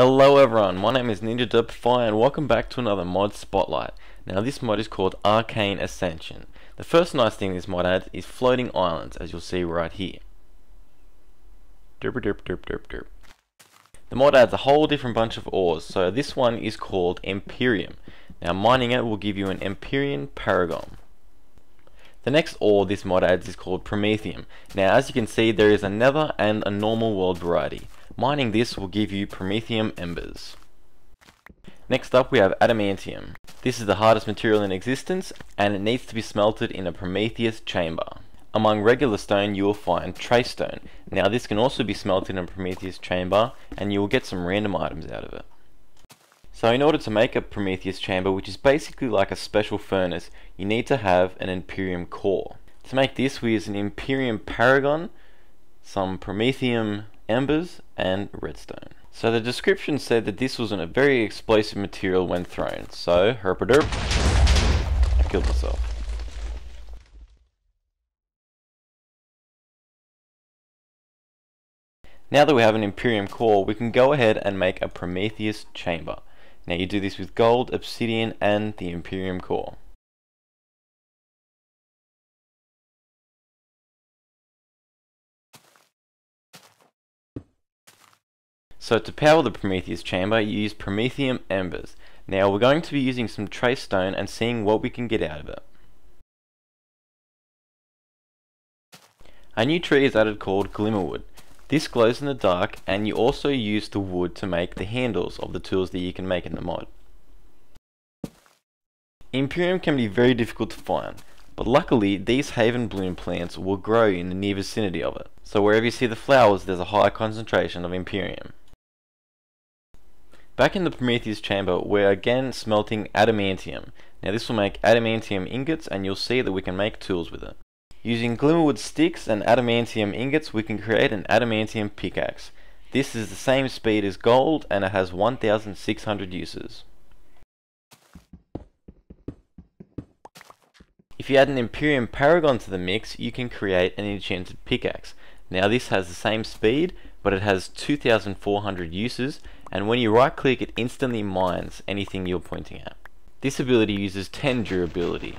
Hello everyone, my name is Ninja and welcome back to another mod spotlight. Now this mod is called Arcane Ascension. The first nice thing this mod adds is floating islands, as you'll see right here. Derp derp derp derp derp. The mod adds a whole different bunch of ores, so this one is called Empyreum. Now mining it will give you an Empyrean Paragon. The next ore this mod adds is called Promethium. Now as you can see, there is a nether and a normal world variety. Mining this will give you Promethium Embers. Next up we have Adamantium. This is the hardest material in existence and it needs to be smelted in a Prometheus chamber. Among regular stone you will find trace stone. Now this can also be smelted in a Prometheus chamber and you will get some random items out of it. So in order to make a Prometheus chamber, which is basically like a special furnace, you need to have an Empyreum core. To make this we use an Empyreum Paragon, some Promethium Embers and redstone. So the description said that this was a very explosive material when thrown. So herpaderp, I killed myself. Now that we have an Empyreum core, we can go ahead and make a Prometheus chamber. Now you do this with gold, obsidian and the Empyreum core. So to power the Prometheus chamber you use Promethium Embers. Now we're going to be using some trace stone and seeing what we can get out of it. A new tree is added called Glimmerwood. This glows in the dark and you also use the wood to make the handles of the tools that you can make in the mod. Empyreum can be very difficult to find, but luckily these Haven Bloom plants will grow in the near vicinity of it. So wherever you see the flowers there's a high concentration of Empyreum. Back in the Prometheus chamber we're again smelting Adamantium. Now this will make Adamantium ingots and you'll see that we can make tools with it. Using Glimmerwood sticks and Adamantium ingots we can create an Adamantium pickaxe. This is the same speed as gold and it has 1600 uses. If you add an Empyreum Paragon to the mix you can create an enchanted pickaxe. Now this has the same speed but it has 2400 uses, and when you right click it instantly mines anything you're pointing at. This ability uses 10 durability.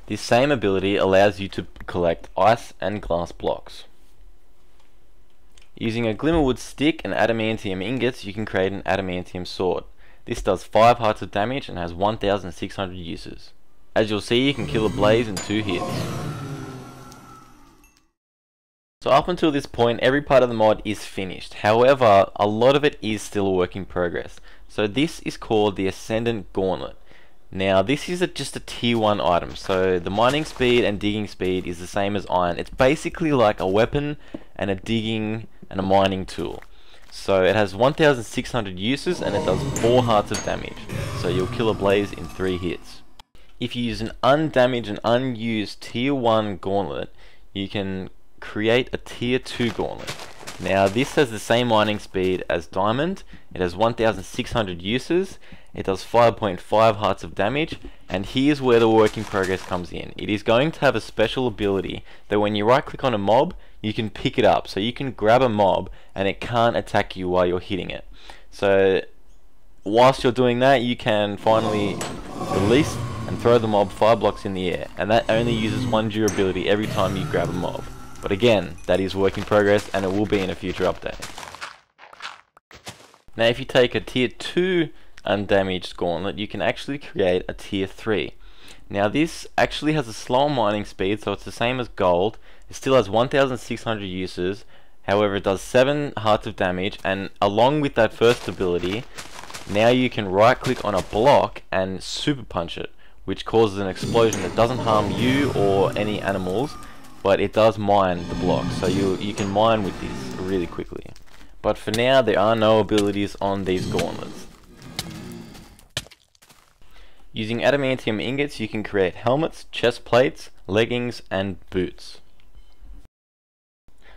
This same ability allows you to collect ice and glass blocks. Using a Glimmerwood stick and Adamantium ingots you can create an Adamantium sword. This does 5 hearts of damage and has 1600 uses. As you'll see you can kill a blaze in 2 hits. So up until this point every part of the mod is finished, however a lot of it is still a work in progress. So this is called the Ascendant Gauntlet. Now this is just a tier 1 item, so the mining speed and digging speed is the same as iron. It's basically like a weapon and a digging and a mining tool. So it has 1600 uses and it does 4 hearts of damage, so you'll kill a blaze in 3 hits. If you use an undamaged and unused tier 1 gauntlet you can create a tier 2 gauntlet. Now this has the same mining speed as diamond, it has 1600 uses, it does 5.5 hearts of damage, and here's where the work in progress comes in. It is going to have a special ability that when you right click on a mob you can pick it up, so you can grab a mob and it can't attack you while you're hitting it. So whilst you're doing that you can finally release and throw the mob 5 blocks in the air, and that only uses 1 durability every time you grab a mob. But again, that is work in progress and it will be in a future update. Now if you take a tier 2 undamaged gauntlet, you can actually create a tier 3. Now this actually has a slower mining speed, so it's the same as gold. It still has 1600 uses, however it does 7 hearts of damage, and along with that first ability, now you can right click on a block and super punch it, which causes an explosion that doesn't harm you or any animals, but it does mine the block, so you can mine with this really quickly. But for now there are no abilities on these gauntlets. Using Adamantium ingots you can create helmets, chest plates, leggings and boots.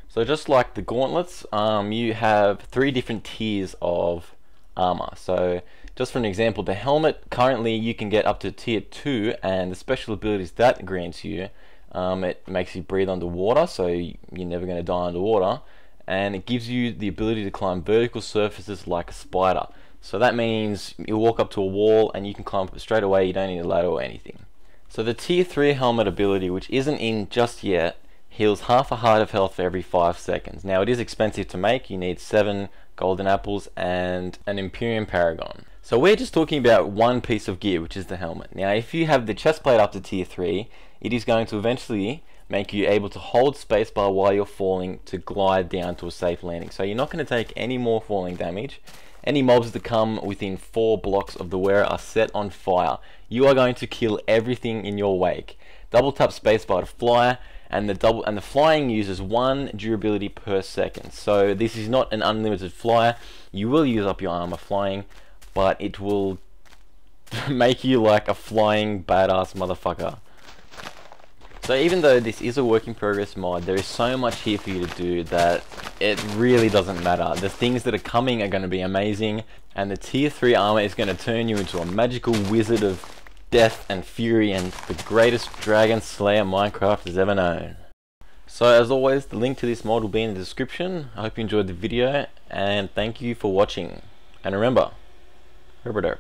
So just like the gauntlets, you have 3 different tiers of armor. So just for an example, the helmet currently you can get up to tier 2, and the special abilities that grants you, it makes you breathe underwater, so you're never going to die underwater. and it gives you the ability to climb vertical surfaces like a spider. So that means you walk up to a wall and you can climb up straight away, you don't need a ladder or anything. So the tier 3 helmet ability, which isn't in just yet, heals half a heart of health for every 5 seconds. Now it is expensive to make, you need 7 golden apples and an Imperium Paragon. So we're just talking about one piece of gear, which is the helmet. Now if you have the chest plate up to tier 3, it is going to eventually make you able to hold spacebar while you're falling to glide down to a safe landing. So you're not going to take any more falling damage. Any mobs that come within 4 blocks of the wearer are set on fire. You are going to kill everything in your wake. Double tap spacebar to fly, and the flying uses 1 durability per second. So this is not an unlimited flyer. You will use up your armor flying, but it will make you like a flying badass motherfucker. So even though this is a work in progress mod, there is so much here for you to do that it really doesn't matter. The things that are coming are going to be amazing, and the tier 3 armor is going to turn you into a magical wizard of death and fury and the greatest dragon slayer Minecraft has ever known. So as always, the link to this mod will be in the description. I hope you enjoyed the video, and thank you for watching. And remember, herb.